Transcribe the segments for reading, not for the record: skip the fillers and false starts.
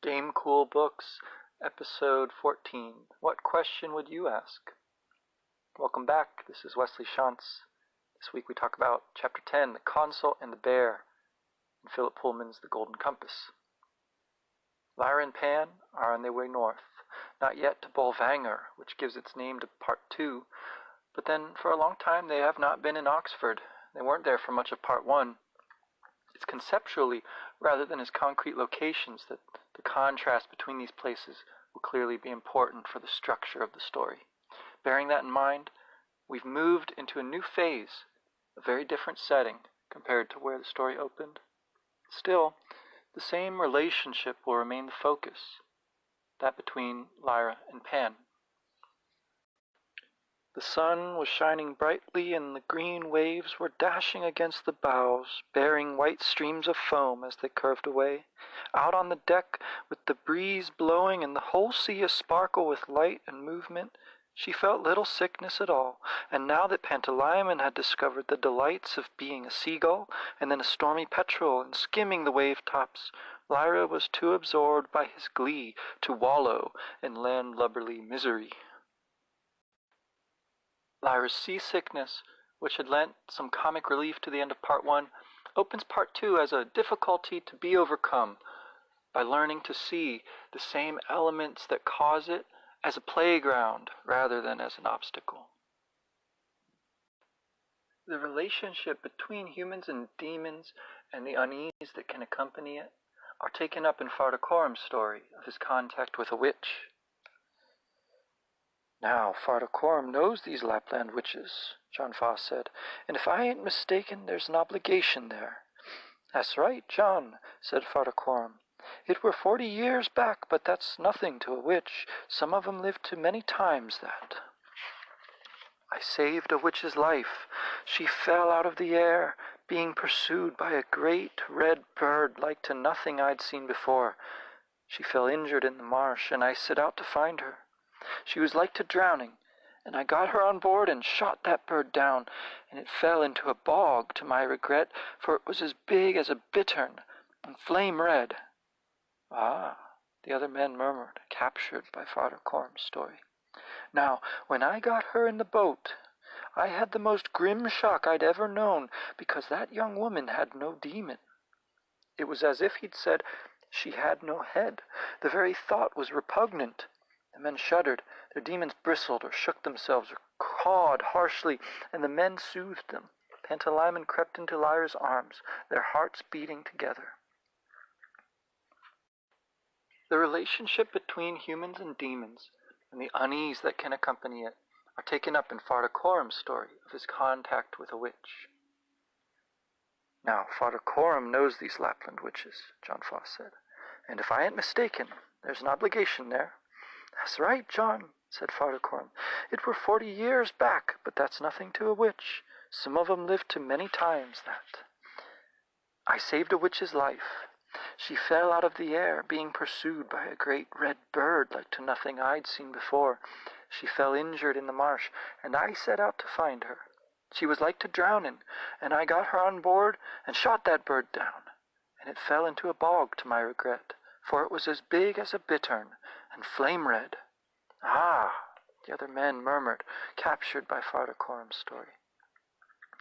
Gamecool Books, Episode 14. What question would you ask? Welcome back. This is Wesley Shantz. This week we talk about Chapter 10, The Consul and the Bear, in Philip Pullman's The Golden Compass. Lyra and Pan are on their way north, not yet to Bolvangar, which gives its name to Part 2, but then for a long time they have not been in Oxford. They weren't there for much of Part 1. It's conceptually, rather than as concrete locations, that the contrast between these places will clearly be important for the structure of the story. Bearing that in mind, we've moved into a new phase, a very different setting compared to where the story opened. Still, the same relationship will remain the focus, that between Lyra and Pan. The sun was shining brightly, and the green waves were dashing against the bows, bearing white streams of foam as they curved away. Out on the deck, with the breeze blowing and the whole sea a-sparkle with light and movement, she felt little sickness at all, and now that Pantalaimon had discovered the delights of being a seagull, and then a stormy petrel, and skimming the wave-tops, Lyra was too absorbed by his glee to wallow in landlubberly misery. Lyra's seasickness, which had lent some comic relief to the end of Part 1, opens Part 2 as a difficulty to be overcome by learning to see the same elements that cause it as a playground rather than as an obstacle. The relationship between humans and demons and the unease that can accompany it are taken up in Fardakorum's story of his contact with a witch. Now, Fardakorum knows these Lapland witches, John Foss said, and if I ain't mistaken, there's an obligation there. That's right, John, said Fardakorum. It were 40 years back, but that's nothing to a witch. Some of 'em lived to many times that. I saved a witch's life. She fell out of the air, being pursued by a great red bird like to nothing I'd seen before. She fell injured in the marsh, and I set out to find her. She was like to drowning, and I got her on board and shot that bird down, and it fell into a bog to my regret, for it was as big as a bittern and flame red. Ah, the other men murmured, captured by Fardakorum's story. Now, when I got her in the boat, I had the most grim shock I'd ever known, because that young woman had no demon. It was as if he'd said she had no head. The very thought was repugnant. The men shuddered, their demons bristled or shook themselves or cawed harshly, and the men soothed them. Pantalaimon crept into Lyra's arms, their hearts beating together. The relationship between humans and demons, and the unease that can accompany it, are taken up in Fardakorum's story of his contact with a witch. Now, Fardakorum knows these Lapland witches, John Foss said, and if I ain't mistaken, there's an obligation there. That's right, John, said Fardakorum. It were 40 years back, but that's nothing to a witch. Some of 'em lived to many times that. I saved a witch's life. She fell out of the air, being pursued by a great red bird like to nothing I'd seen before. She fell injured in the marsh, and I set out to find her. She was like to drowning, and I got her on board and shot that bird down, and it fell into a bog to my regret, for it was as big as a bittern and flame red. Ah, the other men murmured, captured by Fardakorum's story.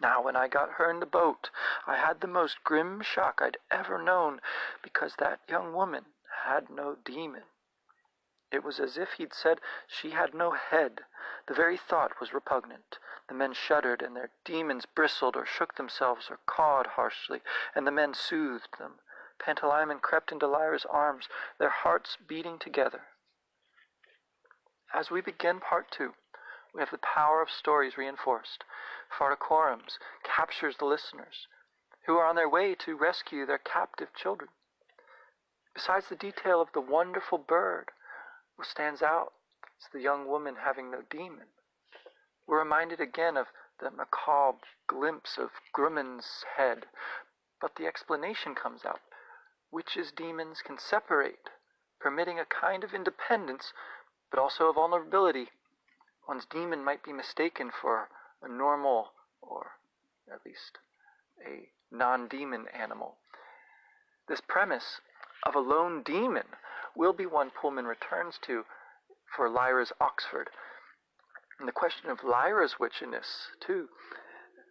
Now, when I got her in the boat, I had the most grim shock I'd ever known, because that young woman had no demon. It was as if he'd said she had no head. The very thought was repugnant. The men shuddered, and their demons bristled or shook themselves or cawed harshly, and the men soothed them. Pantalaimon crept into Lyra's arms, their hearts beating together. As we begin Part 2, we have the power of stories reinforced. Fardakorum's captures the listeners, who are on their way to rescue their captive children. Besides the detail of the wonderful bird, what stands out is the young woman having no demon. We're reminded again of the macabre glimpse of Grumman's head, but the explanation comes out. Witches' demons can separate, permitting a kind of independence, but also a vulnerability. One's demon might be mistaken for a normal, or at least a non-demon animal. This premise of a lone demon will be one Pullman returns to for Lyra's Oxford. And the question of Lyra's witchiness, too,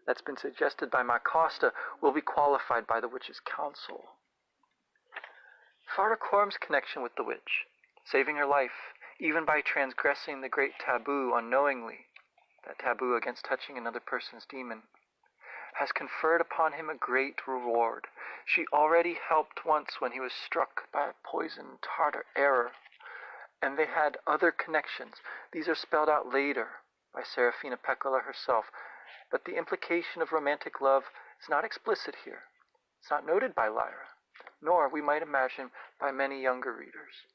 that's been suggested by Marcosta, will be qualified by the witch's counsel. Farda Corum's connection with the witch, saving her life, even by transgressing the great taboo unknowingly, that taboo against touching another person's demon, has conferred upon him a great reward. She already helped once when he was struck by a poisoned Tartar error, and they had other connections. These are spelled out later by Serafina Pekkala herself, but the implication of romantic love is not explicit here. It's not noted by Lyra, nor, we might imagine, by many younger readers.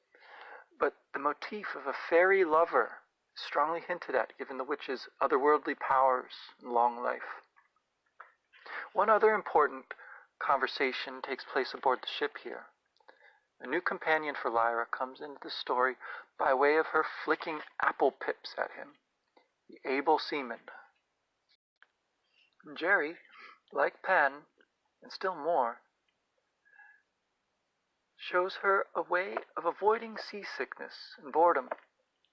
But the motif of a fairy lover is strongly hinted at, given the witch's otherworldly powers and long life. One other important conversation takes place aboard the ship here. A new companion for Lyra comes into the story by way of her flicking apple pips at him, the able seaman. Jerry, like Pan, and still more, shows her a way of avoiding seasickness and boredom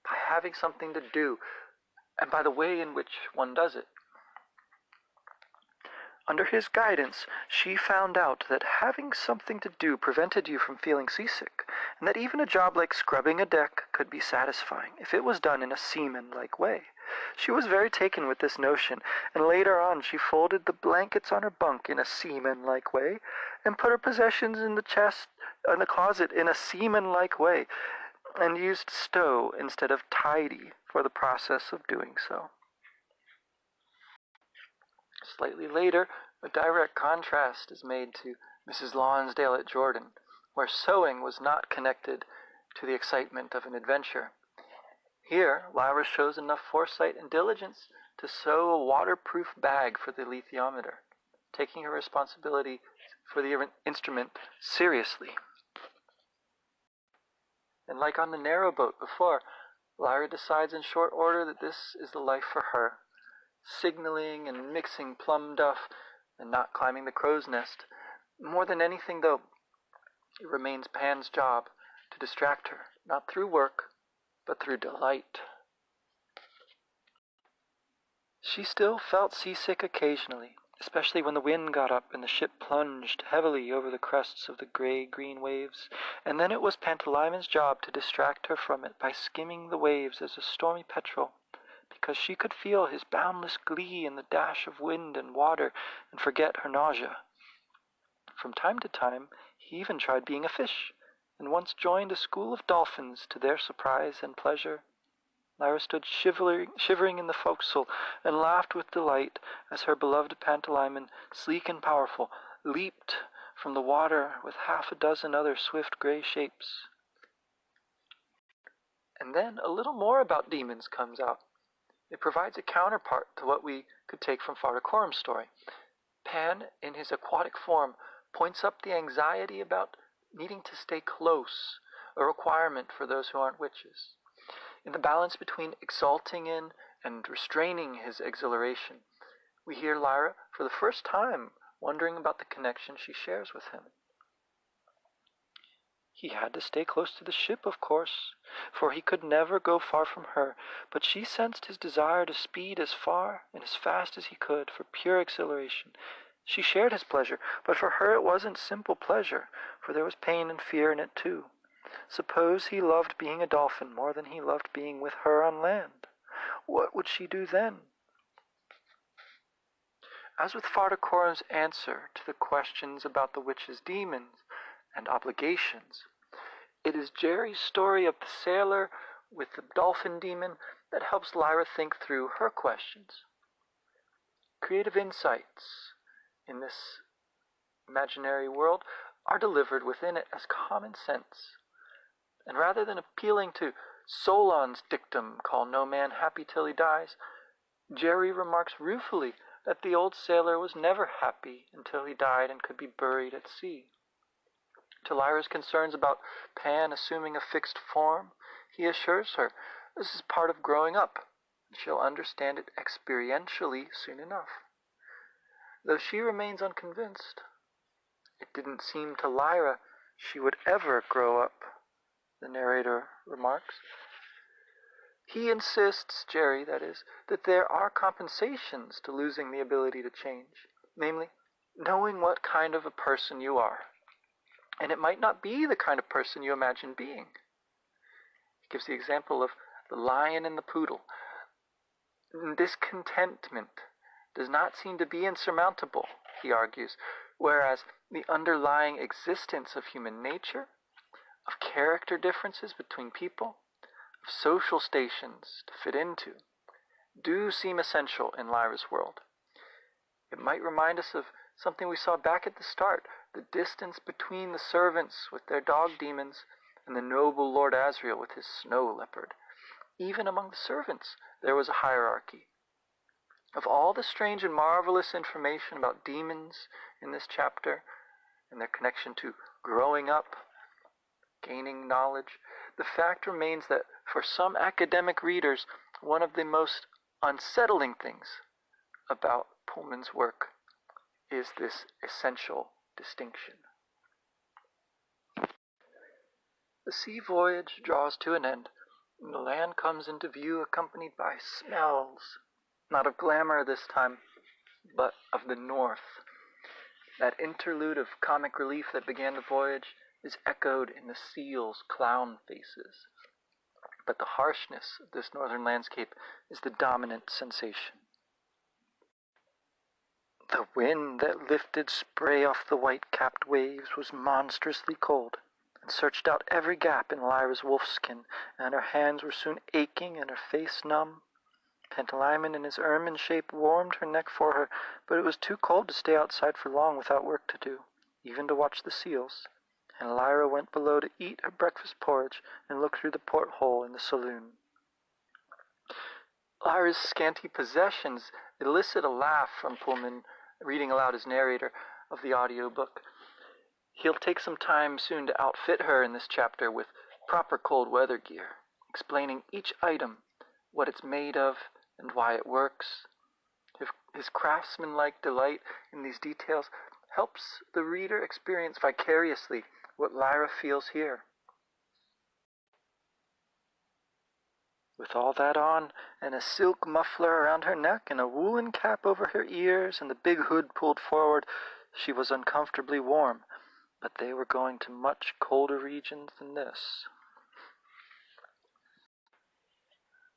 by having something to do, and by the way in which one does it. Under his guidance, she found out that having something to do prevented you from feeling seasick, and that even a job like scrubbing a deck could be satisfying if it was done in a seaman-like way. She was very taken with this notion, and later on she folded the blankets on her bunk in a seaman-like way, and put her possessions in the closet in a seaman-like way, and used stow instead of tidy for the process of doing so. Slightly later, a direct contrast is made to Mrs. Lonsdale at Jordan, where sewing was not connected to the excitement of an adventure. Here, Lyra shows enough foresight and diligence to sew a waterproof bag for the lithiometer, taking her responsibility for the instrument seriously. And like on the narrowboat before, Lyra decides in short order that this is the life for her, signaling and mixing plum duff and not climbing the crow's nest. More than anything, though, it remains Pan's job to distract her, not through work, but through delight. She still felt seasick occasionally, especially when the wind got up and the ship plunged heavily over the crests of the gray-green waves, and then it was Pantalaimon job to distract her from it by skimming the waves as a stormy petrel, because she could feel his boundless glee in the dash of wind and water and forget her nausea. From time to time, he even tried being a fish, and once joined a school of dolphins to their surprise and pleasure. Lyra stood shivering in the forecastle and laughed with delight as her beloved Pantalaimon, sleek and powerful, leaped from the water with half a dozen other swift gray shapes. And then a little more about demons comes out. It provides a counterpart to what we could take from Farda Corum's story. Pan, in his aquatic form, points up the anxiety about needing to stay close, a requirement for those who aren't witches. In the balance between exulting in and restraining his exhilaration, we hear Lyra, for the first time, wondering about the connection she shares with him. He had to stay close to the ship, of course, for he could never go far from her, but she sensed his desire to speed as far and as fast as he could for pure exhilaration. She shared his pleasure, but for her it wasn't simple pleasure, for there was pain and fear in it too. Suppose he loved being a dolphin more than he loved being with her on land. What would she do then? As with Farda Corum's answer to the questions about the witch's demons and obligations, it is Jerry's story of the sailor with the dolphin demon that helps Lyra think through her questions. Creative insights in this imaginary world are delivered within it as common sense. And rather than appealing to Solon's dictum, call no man happy till he dies, Jerry remarks ruefully that the old sailor was never happy until he died and could be buried at sea. To Lyra's concerns about Pan assuming a fixed form, he assures her this is part of growing up, and she'll understand it experientially soon enough. Though she remains unconvinced, it didn't seem to Lyra she would ever grow up. the narrator remarks. He insists, Jerry, that is, that there are compensations to losing the ability to change, namely, knowing what kind of a person you are. And it might not be the kind of person you imagine being. He gives the example of the lion and the poodle. Discontentment does not seem to be insurmountable, he argues, whereas the underlying existence of human nature, of character differences between people, of social stations to fit into, do seem essential in Lyra's world. It might remind us of something we saw back at the start, the distance between the servants with their dog demons and the noble Lord Asriel with his snow leopard. Even among the servants there was a hierarchy. Of all the strange and marvelous information about demons in this chapter and their connection to growing up, gaining knowledge, the fact remains that for some academic readers, one of the most unsettling things about Pullman's work is this essential distinction. The sea voyage draws to an end, and the land comes into view accompanied by smells, not of glamour this time, but of the north. That interlude of comic relief that began the voyage is echoed in the seals' clown faces. But the harshness of this northern landscape is the dominant sensation. The wind that lifted spray off the white-capped waves was monstrously cold, and searched out every gap in Lyra's wolfskin, and her hands were soon aching and her face numb. Pantalaimon in his ermine shape warmed her neck for her, but it was too cold to stay outside for long without work to do, even to watch the seals, and Lyra went below to eat her breakfast porridge and look through the porthole in the saloon. Lyra's scanty possessions elicit a laugh from Pullman, reading aloud his narrator of the audiobook. He'll take some time soon to outfit her in this chapter with proper cold weather gear, explaining each item, what it's made of, and why it works. His craftsman-like delight in these details helps the reader experience vicariously what Lyra feels here. With all that on, and a silk muffler around her neck, and a woolen cap over her ears, and the big hood pulled forward, she was uncomfortably warm, but they were going to much colder regions than this.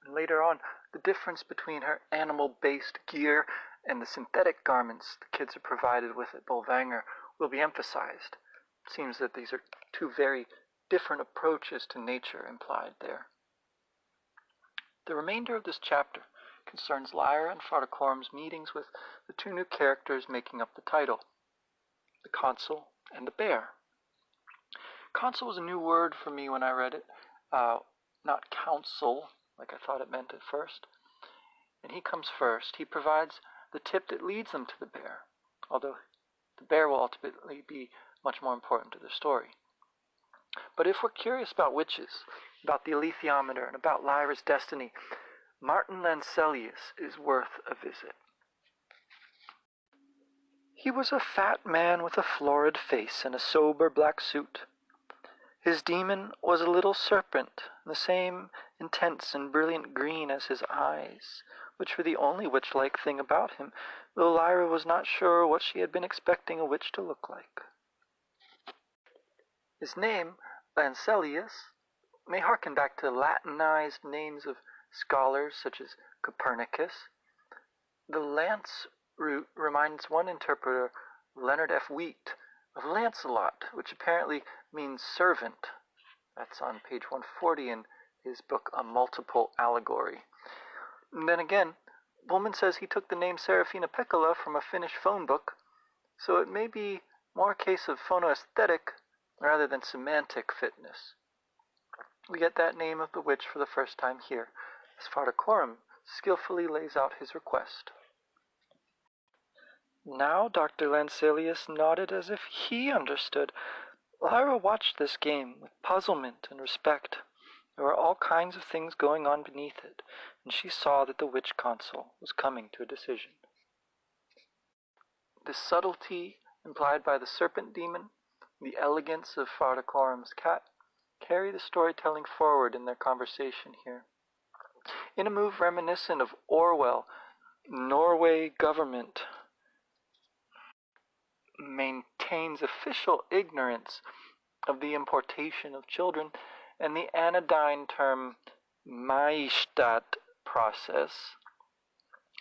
And later on, the difference between her animal-based gear and the synthetic garments the kids are provided with at Bolvangar will be emphasized. It seems that these are two very different approaches to nature implied there. The remainder of this chapter concerns Lyra and Fardakorum's meetings with the two new characters making up the title, the Consul and the Bear. Consul was a new word for me when I read it, not counsel, like I thought it meant at first. And he comes first. He provides the tip that leads them to the bear, although the bear will ultimately be much more important to the story. But if we're curious about witches, about the alethiometer, and about Lyra's destiny, Martin Lancelius is worth a visit. He was a fat man with a florid face and a sober black suit. His demon was a little serpent, the same intense and brilliant green as his eyes, which were the only witch-like thing about him, though Lyra was not sure what she had been expecting a witch to look like. His name, Lancelius, may harken back to Latinized names of scholars such as Copernicus. The Lance root reminds one interpreter, Leonard F. Wheat, of Lancelot, which apparently means servant. That's on page 140 in his book A Multiple Allegory. And then again, Pullman says he took the name Serafina Pekkala from a Finnish phone book, so it may be more a case of phonoaesthetic rather than semantic fitness. We get that name of the witch for the first time here, as Fardakorum skillfully lays out his request. Now Dr. Lancelius nodded as if he understood. Lyra watched this game with puzzlement and respect. There were all kinds of things going on beneath it, and she saw that the witch consul was coming to a decision. The subtlety implied by the serpent demon, the elegance of Fardakorum's cat, carry the storytelling forward in their conversation here. In a move reminiscent of Orwell, Norway government maintains official ignorance of the importation of children, and the anodyne term Maistat process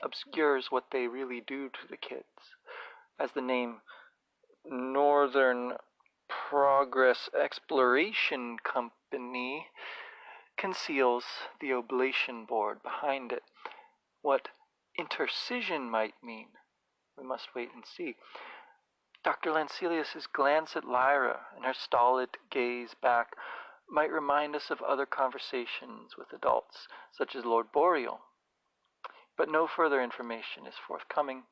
obscures what they really do to the kids, as the name Northern Progress Exploration Company conceals the oblation board behind it. What intercision might mean, we must wait and see. Dr. Lancelius's glance at Lyra and her stolid gaze back might remind us of other conversations with adults, such as Lord Boreal. But no further information is forthcoming,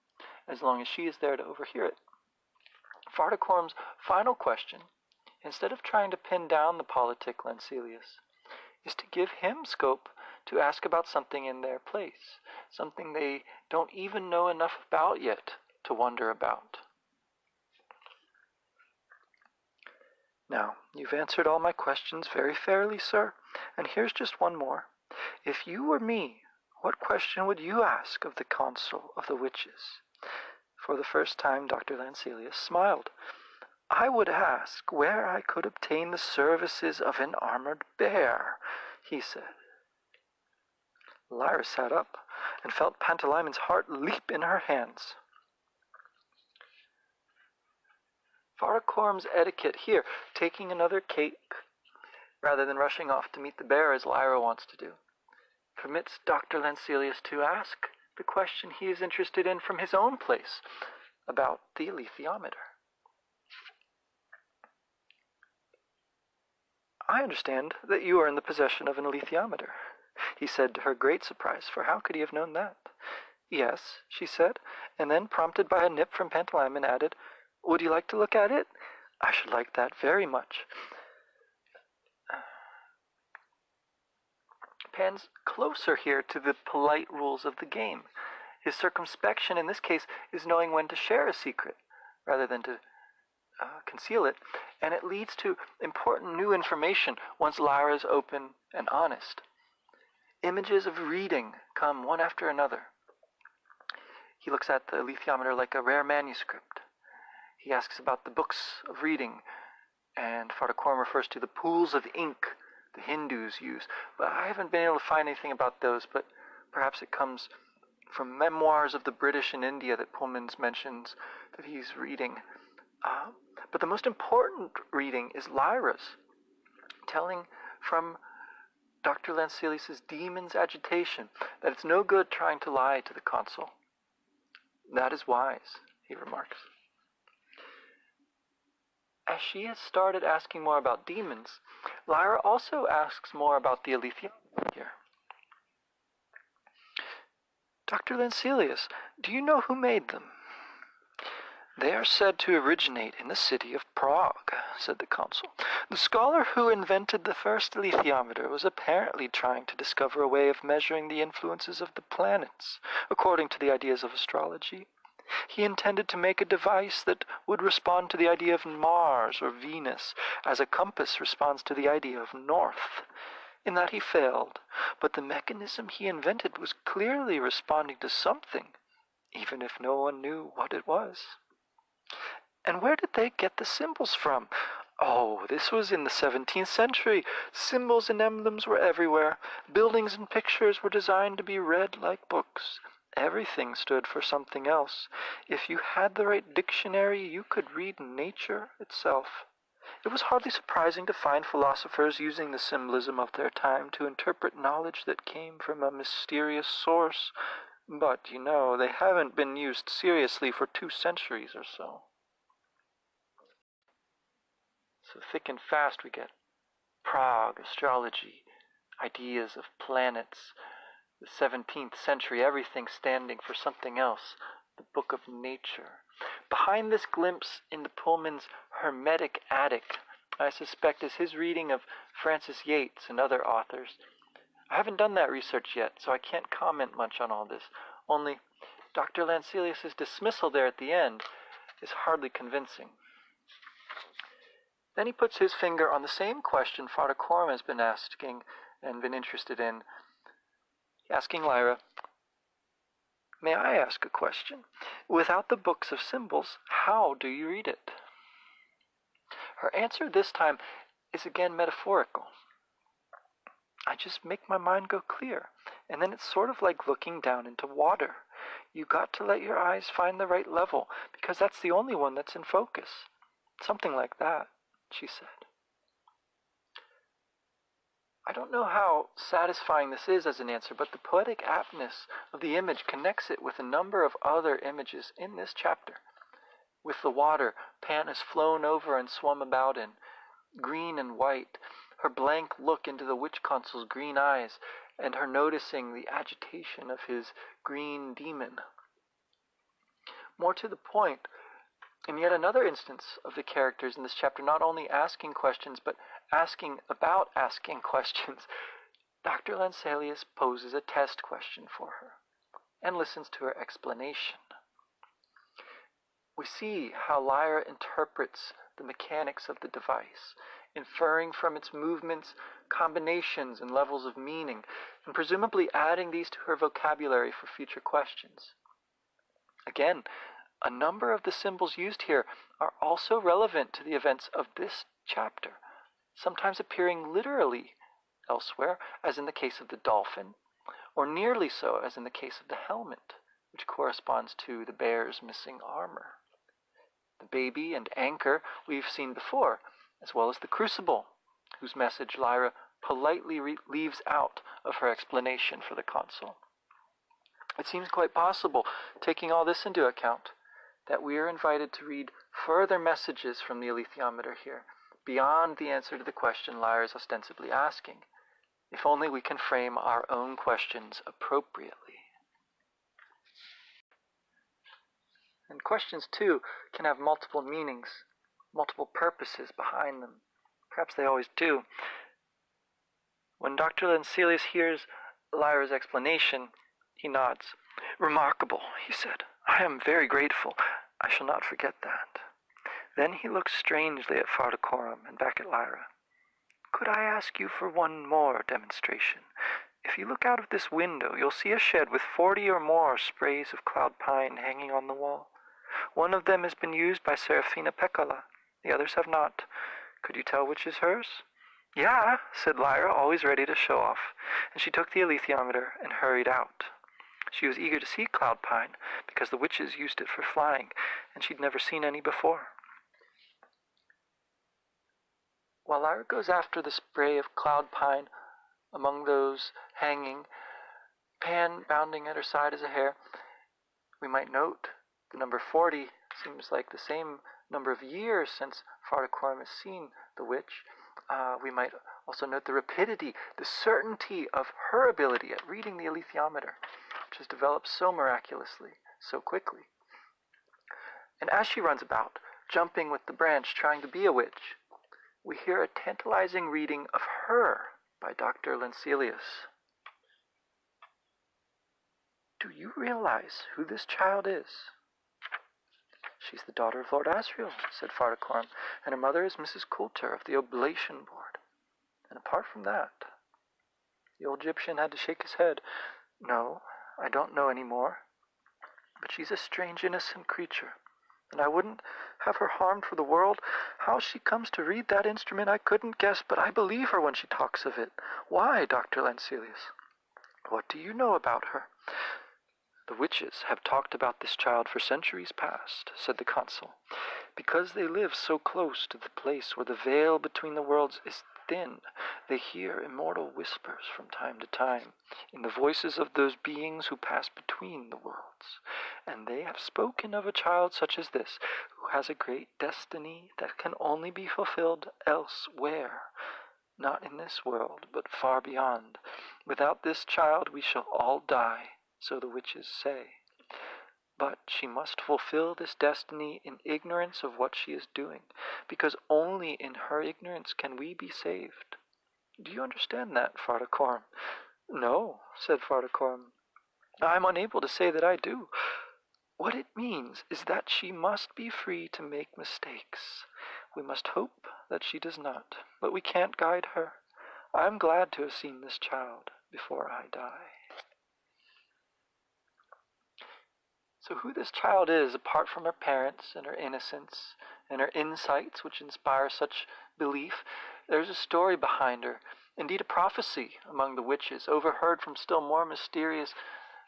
as long as she is there to overhear it. Farticorm's final question, instead of trying to pin down the politic Lancelius, is to give him scope to ask about something in their place, something they don't even know enough about yet to wonder about. Now, you've answered all my questions very fairly, sir, and here's just one more. If you were me, what question would you ask of the Consul of the Witches? For the first time, Dr. Lancelius smiled. I would ask where I could obtain the services of an armored bear, he said. Lyra sat up and felt Pantalaimmon's heart leap in her hands. Farticorm's etiquette here, taking another cake rather than rushing off to meet the bear as Lyra wants to do, permits Dr. Lancelius to ask the question he is interested in from his own place about the alethiometer. I understand that you are in the possession of an alethiometer, he said to her great surprise, for how could he have known that? Yes, she said, and then, prompted by a nip from Pantalaimon, added, would you like to look at it? I should like that very much. Pan's closer here to the polite rules of the game. His circumspection in this case is knowing when to share a secret rather than to conceal it, and it leads to important new information once Lyra is open and honest. Images of reading come one after another. He looks at the alethiometer like a rare manuscript. He asks about the books of reading, and Farticorm refers to the pools of ink the Hindus use. But I haven't been able to find anything about those, but perhaps it comes from memoirs of the British in India that Pullman mentions that he's reading. But the most important reading is Lyra's, telling from Dr. Lancelius's demon's agitation that it's no good trying to lie to the Consul. That is wise, he remarks. As she has started asking more about demons, Lyra also asks more about the alethiometer here. Dr. Lancelius, do you know who made them? They are said to originate in the city of Prague, said the Consul. The scholar who invented the first alethiometer was apparently trying to discover a way of measuring the influences of the planets, according to the ideas of astrology. He intended to make a device that would respond to the idea of Mars or Venus, as a compass responds to the idea of north. In that he failed, but the mechanism he invented was clearly responding to something, even if no one knew what it was. And where did they get the symbols from? Oh, this was in the 17th century. Symbols and emblems were everywhere. Buildings and pictures were designed to be read like books. Everything stood for something else. If you had the right dictionary, you could read nature itself. It was hardly surprising to find philosophers using the symbolism of their time to interpret knowledge that came from a mysterious source. But, you know, they haven't been used seriously for 2 centuries or so. So thick and fast we get Prague, astrology, ideas of planets, the 17th century, everything standing for something else, the book of nature. Behind this glimpse into Pullman's hermetic attic, I suspect, is his reading of Francis Yates and other authors. I haven't done that research yet, so I can't comment much on all this. Only Dr. Lancelius's dismissal there at the end is hardly convincing. Then he puts his finger on the same question Father Coram has been asking and been interested in, asking Lyra, "May I ask a question? Without the books of symbols, how do you read it?" Her answer this time is again metaphorical. "I just make my mind go clear, and then it's sort of like looking down into water. You got to let your eyes find the right level, because that's the only one that's in focus." Something like that, she said. I don't know how satisfying this is as an answer, but the poetic aptness of the image connects it with a number of other images in this chapter. With the water Pan has flown over and swum about in, green and white, her blank look into the witch consul's green eyes, and her noticing the agitation of his green demon. More to the point, in yet another instance of the characters in this chapter not only asking questions, but asking about asking questions, Dr. Lanselius poses a test question for her and listens to her explanation. We see how Lyra interprets the mechanics of the device, inferring from its movements combinations and levels of meaning, and presumably adding these to her vocabulary for future questions. Again, a number of the symbols used here are also relevant to the events of this chapter, sometimes appearing literally elsewhere, as in the case of the dolphin, or nearly so as in the case of the helmet, which corresponds to the bear's missing armor. The baby and anchor we've seen before, as well as the crucible, whose message Lyra politely leaves out of her explanation for the consul. It seems quite possible, taking all this into account, that we are invited to read further messages from the alethiometer here, beyond the answer to the question Lyra is ostensibly asking, if only we can frame our own questions appropriately. And questions, too, can have multiple meanings, multiple purposes behind them. Perhaps they always do. When Dr. Lanselius hears Lyra's explanation, he nods. "Remarkable," he said. "I am very grateful. I shall not forget that." Then he looks strangely at Father Coram and back at Lyra. "Could I ask you for one more demonstration? If you look out of this window, you'll see a shed with 40 or more sprays of cloud pine hanging on the wall. One of them has been used by Serafina Peccala. The others have not. Could you tell which is hers?" "Yeah," said Lyra, always ready to show off, and she took the alethiometer and hurried out. She was eager to see cloud pine, because the witches used it for flying, and she'd never seen any before. While Lyra goes after the spray of cloud pine among those hanging, Pan bounding at her side as a hare, we might note the number 40 seems like the same number of years since Father Coram has seen the witch. We might also note the rapidity, the certainty of her ability at reading the alethiometer, which has developed so miraculously, so quickly. And as she runs about, jumping with the branch, trying to be a witch, we hear a tantalizing reading of her by Dr. Lanselius. "Do you realize who this child is?" "She's the daughter of Lord Asriel," said Father Coram, "and her mother is Mrs. Coulter of the Oblation Board. And apart from that..." The old Egyptian had to shake his head. "No, I don't know any more. But she's a strange, innocent creature, and I wouldn't have her harmed for the world. How she comes to read that instrument I couldn't guess, but I believe her when she talks of it. Why, Dr. Lanselius? What do you know about her?" "The witches have talked about this child for centuries past," said the consul, "because they live so close to the place where the veil between the worlds is thin. They hear immortal whispers from time to time in the voices of those beings who pass between the worlds, and they have spoken of a child such as this, who has a great destiny that can only be fulfilled elsewhere, not in this world, but far beyond. Without this child we shall all die, so the witches say. But she must fulfill this destiny in ignorance of what she is doing, because only in her ignorance can we be saved. Do you understand that, Father Coram?" "No," said Father Coram. "I am unable to say that I do. What it means is that she must be free to make mistakes. We must hope that she does not, but we can't guide her. I am glad to have seen this child before I die. So who this child is, apart from her parents and her innocence and her insights which inspire such belief, there's a story behind her, indeed a prophecy among the witches, overheard from still more mysterious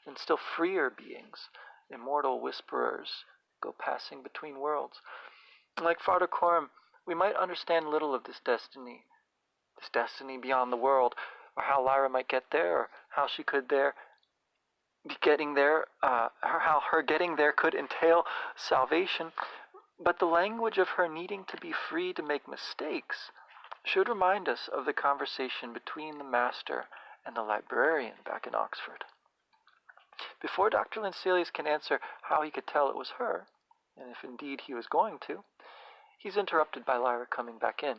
and still freer beings, immortal whisperers go passing between worlds. Like Father Coram, we might understand little of this destiny beyond the world, or how Lyra might get there, or how she could be getting there, how her getting there could entail salvation. But the language of her needing to be free to make mistakes should remind us of the conversation between the master and the librarian back in Oxford. Before Dr. Lancelius can answer how he could tell it was her, and if indeed he was going to, he's interrupted by Lyra coming back in.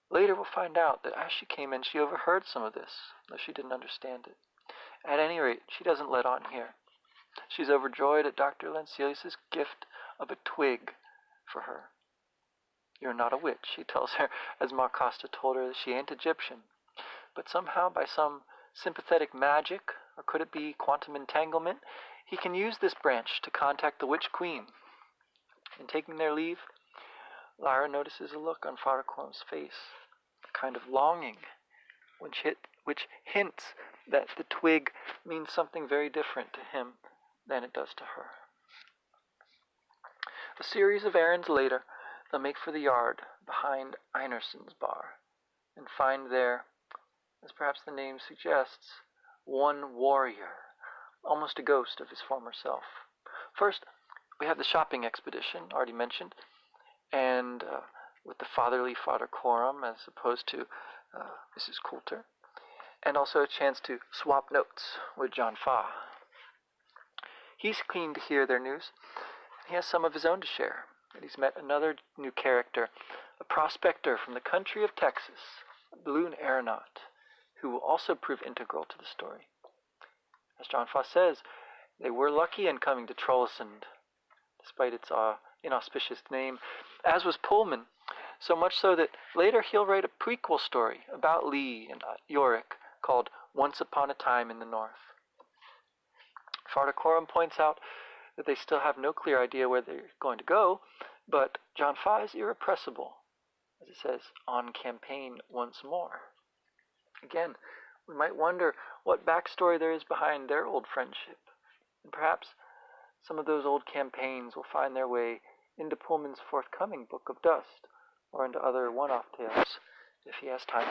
Later we'll find out that as she came in, she overheard some of this, though she didn't understand it. At any rate, she doesn't let on here. She's overjoyed at Dr. Lancelius's gift of a twig for her. You're not a witch, he tells her, as Ma Costa told her that she ain't Egyptian. But somehow, by some sympathetic magic, or could it be quantum entanglement, he can use this branch to contact the witch queen. In taking their leave, Lyra notices a look on Father Coram's face, a kind of longing, which hints that the twig means something very different to him than it does to her. A series of errands later, they'll make for the yard behind Einarson's bar, and find there, as perhaps the name suggests, one warrior, almost a ghost of his former self. First, we have the shopping expedition, already mentioned, and with the fatherly Father Coram as opposed to Mrs. Coulter, and also a chance to swap notes with John Fa. He's keen to hear their news. He has some of his own to share, and he's met another new character, a prospector from the country of Texas, a balloon aeronaut, who will also prove integral to the story. As John Fa says, they were lucky in coming to Trollesund, despite its inauspicious name, as was Pullman, so much so that later he'll write a prequel story about Lee and Yorick called Once Upon a Time in the North. Father Coram points out that they still have no clear idea where they're going to go, but John Fa is irrepressible, as it says, on campaign once more. Again, we might wonder what backstory there is behind their old friendship, and perhaps some of those old campaigns will find their way into Pullman's forthcoming Book of Dust, or into other one-off tales, if he has time.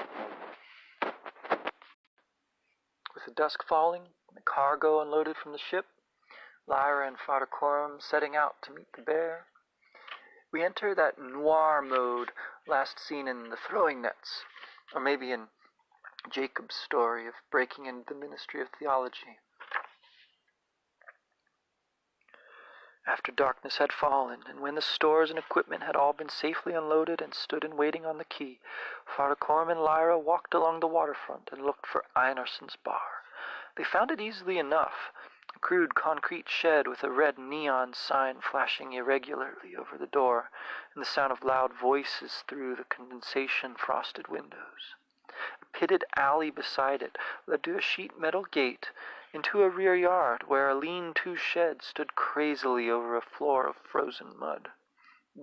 With the dusk falling, and the cargo unloaded from the ship, Lyra and Father Coram setting out to meet the bear, we enter that noir mode last seen in The Throwing Nets, or maybe in Jacob's story of breaking into the ministry of theology. After darkness had fallen, and when the stores and equipment had all been safely unloaded and stood in waiting on the quay, Father Coram and Lyra walked along the waterfront and looked for Einarson's bar. They found it easily enough, a crude concrete shed with a red neon sign flashing irregularly over the door, and the sound of loud voices through the condensation-frosted windows. A pitted alley beside it led to a sheet metal gate into a rear yard where a lean-to shed stood crazily over a floor of frozen mud.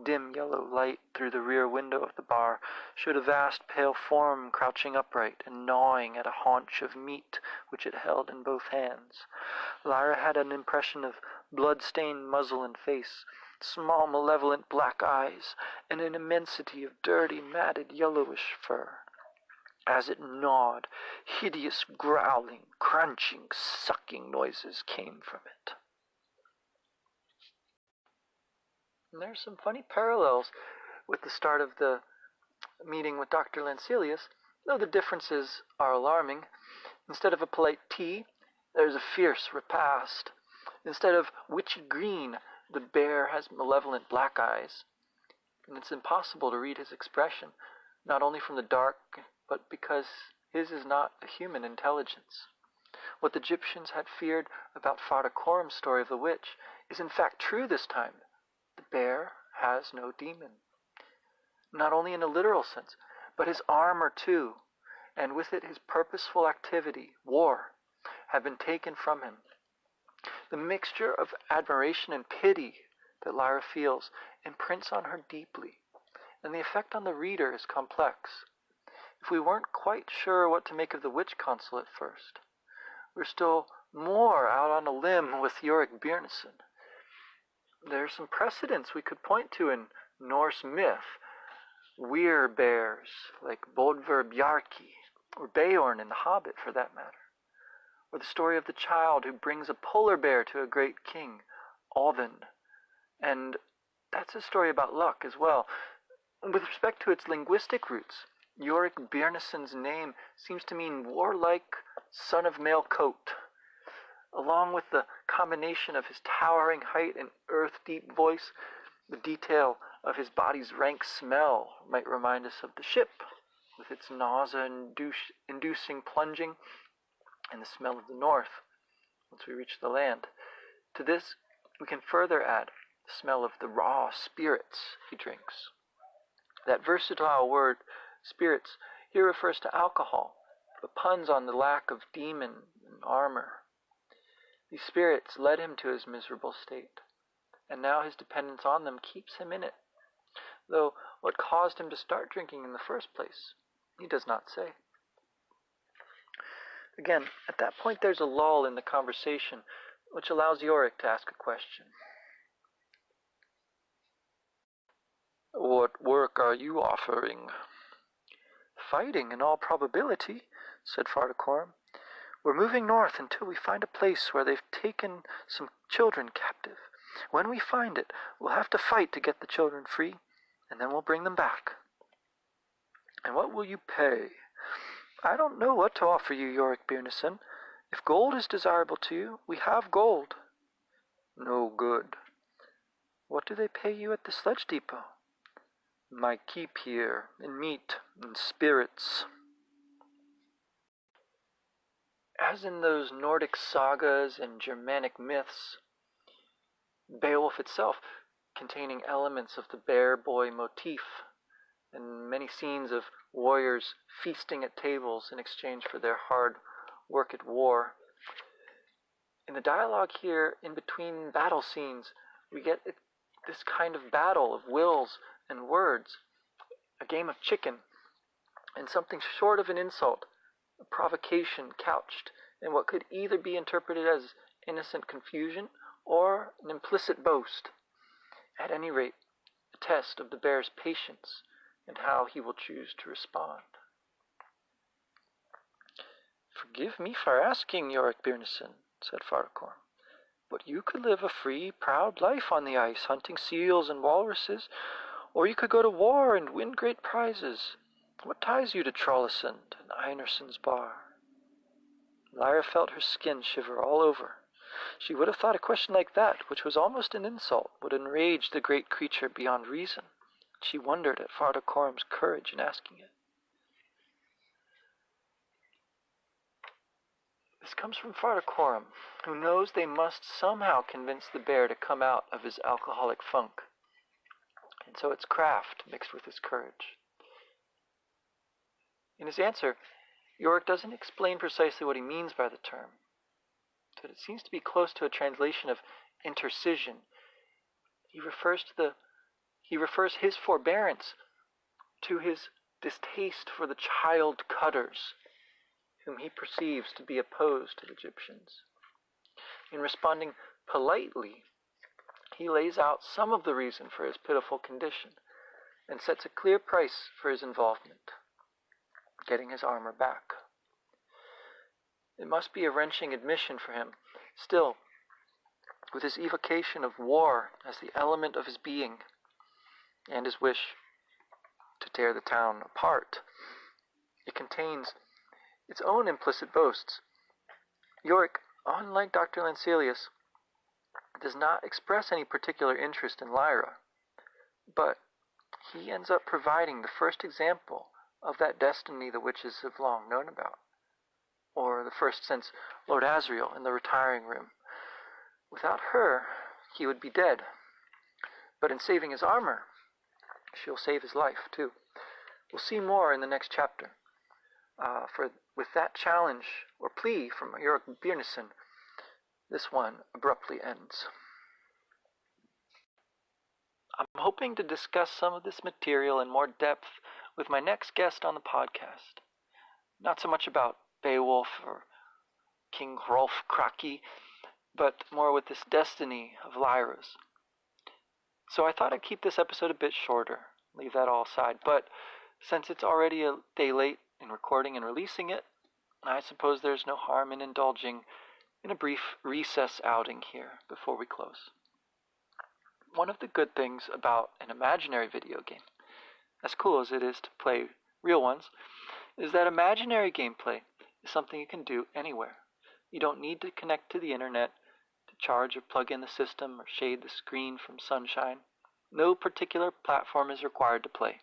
Dim yellow light through the rear window of the bar showed a vast pale form crouching upright and gnawing at a haunch of meat which it held in both hands. Lyra had an impression of blood-stained muzzle and face, small malevolent black eyes, and an immensity of dirty, matted yellowish fur. As it gnawed, hideous growling, crunching, sucking noises came from it. And there's some funny parallels with the start of the meeting with Dr. Lancelius, though the differences are alarming. Instead of a polite tea, there's a fierce repast. Instead of witchy green, the bear has malevolent black eyes. And it's impossible to read his expression, not only from the dark, but because his is not a human intelligence. What the Egyptians had feared about Father Coram's story of the witch is in fact true this time. The bear has no demon. not only in a literal sense, but his armor too, and with it his purposeful activity, war, have been taken from him. The mixture of admiration and pity that Lyra feels imprints on her deeply, and the effect on the reader is complex. If we weren't quite sure what to make of the witch consul at first, we're still more out on a limb with Yorick Byrnison. There's some precedents we could point to in Norse myth, weir-bears like Bodver Bjarki, or Beorn in The Hobbit for that matter, or the story of the child who brings a polar bear to a great king, Alden, and that's a story about luck as well. With respect to its linguistic roots, Yorick Byrnison's name seems to mean warlike son of male coat. Along with the combination of his towering height and earth-deep voice, the detail of his body's rank smell might remind us of the ship, with its nausea-inducing plunging, and the smell of the north once we reach the land. To this, we can further add the smell of the raw spirits he drinks. That versatile word, spirits, here refers to alcohol, but puns on the lack of demon and armor. These spirits led him to his miserable state, and now his dependence on them keeps him in it, though what caused him to start drinking in the first place, he does not say. Again, at that point there's a lull in the conversation, which allows Yorick to ask a question. "What work are you offering?" "Fighting, in all probability," said Fardacorum. "We're moving north until we find a place where they've taken some children captive. When we find it, we'll have to fight to get the children free, and then we'll bring them back." "And what will you pay?" "I don't know what to offer you, Yorick Byrnison. If gold is desirable to you, we have gold." "No good." "What do they pay you at the sledge depot?" "My keep here, in meat and spirits." As in those Nordic sagas and Germanic myths, Beowulf itself, containing elements of the bear boy motif, and many scenes of warriors feasting at tables in exchange for their hard work at war. In the dialogue here, in between battle scenes, we get this kind of battle of wills and words, a game of chicken, and something short of an insult, a provocation couched in what could either be interpreted as innocent confusion or an implicit boast. At any rate, a test of the bear's patience and how he will choose to respond. "Forgive me for asking, Yorick Byrnison," said Fardacorum, "but you could live a free, proud life on the ice, hunting seals and walruses, or you could go to war and win great prizes. What ties you to Trollesund and Einarson's bar?" Lyra felt her skin shiver all over. She would have thought a question like that, which was almost an insult, would enrage the great creature beyond reason. She wondered at Fardacorum's courage in asking it. This comes from Fardacorum, who knows they must somehow convince the bear to come out of his alcoholic funk. And so it's craft mixed with his courage. In his answer, Yorick doesn't explain precisely what he means by the term, but it seems to be close to a translation of intercision. He refers his forbearance to his distaste for the child cutters, whom he perceives to be opposed to the Egyptians. In responding politely, he lays out some of the reason for his pitiful condition and sets a clear price for his involvement, getting his armor back. It must be a wrenching admission for him. Still, with his evocation of war as the element of his being, and his wish to tear the town apart, it contains its own implicit boasts. Yorick, unlike Dr. Lancelius, does not express any particular interest in Lyra, but he ends up providing the first example of that destiny the witches have long known about, or the first since Lord Asriel in the retiring room. Without her, he would be dead, but in saving his armor, she'll save his life, too. We'll see more in the next chapter. With that challenge or plea from Jörg Björnsson, this one abruptly ends. I'm hoping to discuss some of this material in more depth with my next guest on the podcast. Not so much about Beowulf or King Hrolf Kraki, but more with this destiny of Lyra's. So I thought I'd keep this episode a bit shorter, leave that all aside. But since it's already a day late in recording and releasing it, I suppose there's no harm in indulging in a brief recess outing here before we close. One of the good things about an imaginary video game, as cool as it is to play real ones, is that imaginary gameplay is something you can do anywhere. You don't need to connect to the internet to charge or plug in the system or shade the screen from sunshine. No particular platform is required to play.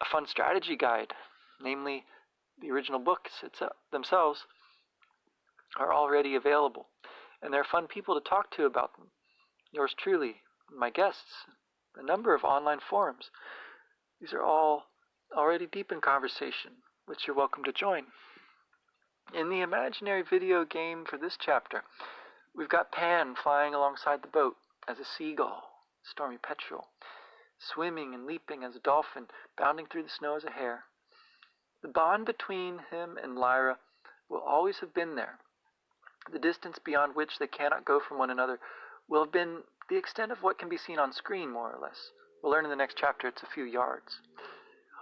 A fun strategy guide, namely the original books themselves, are already available, and there are fun people to talk to about them. Yours truly, my guests, a number of online forums. These are all already deep in conversation, which you're welcome to join. In the imaginary video game for this chapter, we've got Pan flying alongside the boat as a seagull, Stormy Petrel, swimming and leaping as a dolphin, bounding through the snow as a hare. The bond between him and Lyra will always have been there. The distance beyond which they cannot go from one another will have been the extent of what can be seen on screen, more or less. We'll learn in the next chapter it's a few yards.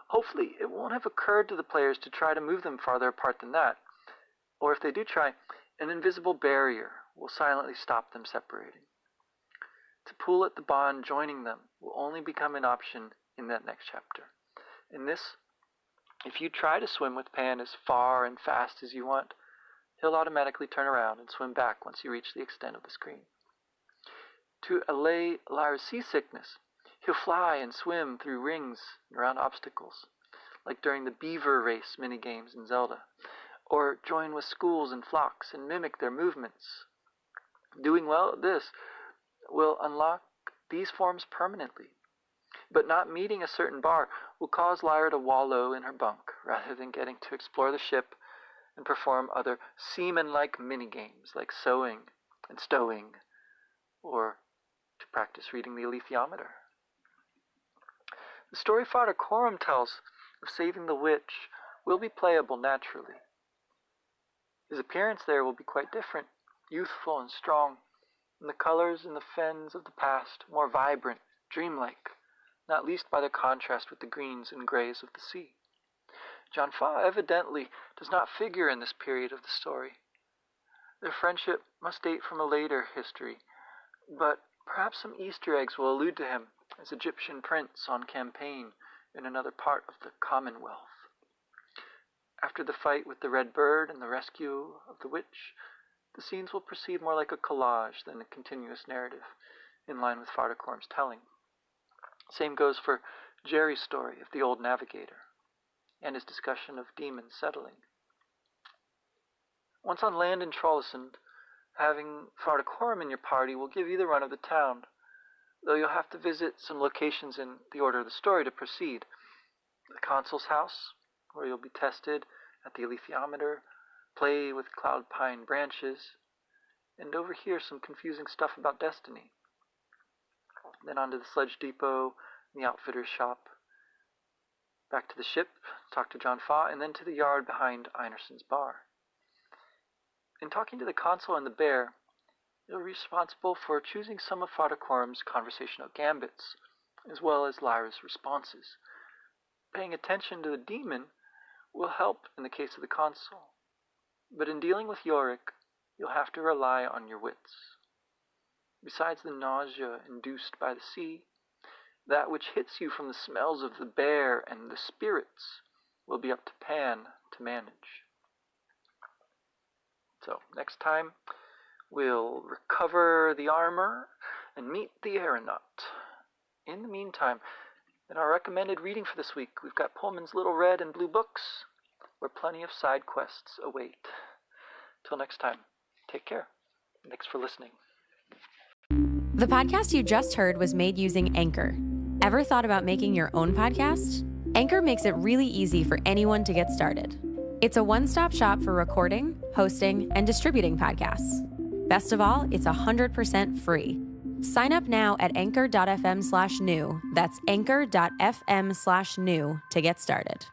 Hopefully, it won't have occurred to the players to try to move them farther apart than that. Or if they do try, an invisible barrier will silently stop them separating. To pull at the bond joining them will only become an option in that next chapter. In this, if you try to swim with Pan as far and fast as you want, he'll automatically turn around and swim back once you reach the extent of the screen. To allay Lyra's seasickness, he'll fly and swim through rings and around obstacles, like during the beaver race minigames in Zelda, or join with schools and flocks and mimic their movements. Doing well at this will unlock these forms permanently, but not meeting a certain bar will cause Lyra to wallow in her bunk rather than getting to explore the ship and perform other seaman-like minigames like sewing and stowing, or to practice reading the alethiometer. The story Father Coram tells of saving the witch will be playable naturally. His appearance there will be quite different, youthful and strong, and the colors in the fens of the past more vibrant, dreamlike, not least by their contrast with the greens and grays of the sea. John Fa evidently does not figure in this period of the story. Their friendship must date from a later history, but perhaps some Easter eggs will allude to him as Egyptian prince on campaign in another part of the Commonwealth. After the fight with the Red Bird and the rescue of the witch, the scenes will proceed more like a collage than a continuous narrative, in line with Father Coram's telling. Same goes for Jerry's story of the old navigator, and his discussion of demons settling. Once on land in Trollesund, having Father Coram in your party will give you the run of the town, though you'll have to visit some locations in the order of the story to proceed. The Consul's house, where you'll be tested at the alethiometer, play with cloud pine branches, and overhear some confusing stuff about destiny. Then on to the sledge depot, and the outfitter's shop, back to the ship, talk to John Fa, and then to the yard behind Einerson's bar. In talking to the Consul and the bear, you're responsible for choosing some of Father Coram's conversational gambits, as well as Lyra's responses. Paying attention to the demon will help in the case of the Consul, but in dealing with Yorick, you'll have to rely on your wits. Besides the nausea induced by the sea, that which hits you from the smells of the bear and the spirits will be up to Pan to manage. So, next time, we'll recover the armor and meet the aeronaut. In the meantime, in our recommended reading for this week, we've got Pullman's Little Red and Blue books, where plenty of side quests await. Till next time, take care. Thanks for listening. The podcast you just heard was made using Anchor. Ever thought about making your own podcast? Anchor makes it really easy for anyone to get started. It's a one-stop shop for recording, hosting, and distributing podcasts. Best of all, it's 100% free. Sign up now at anchor.fm/new. That's anchor.fm/new to get started.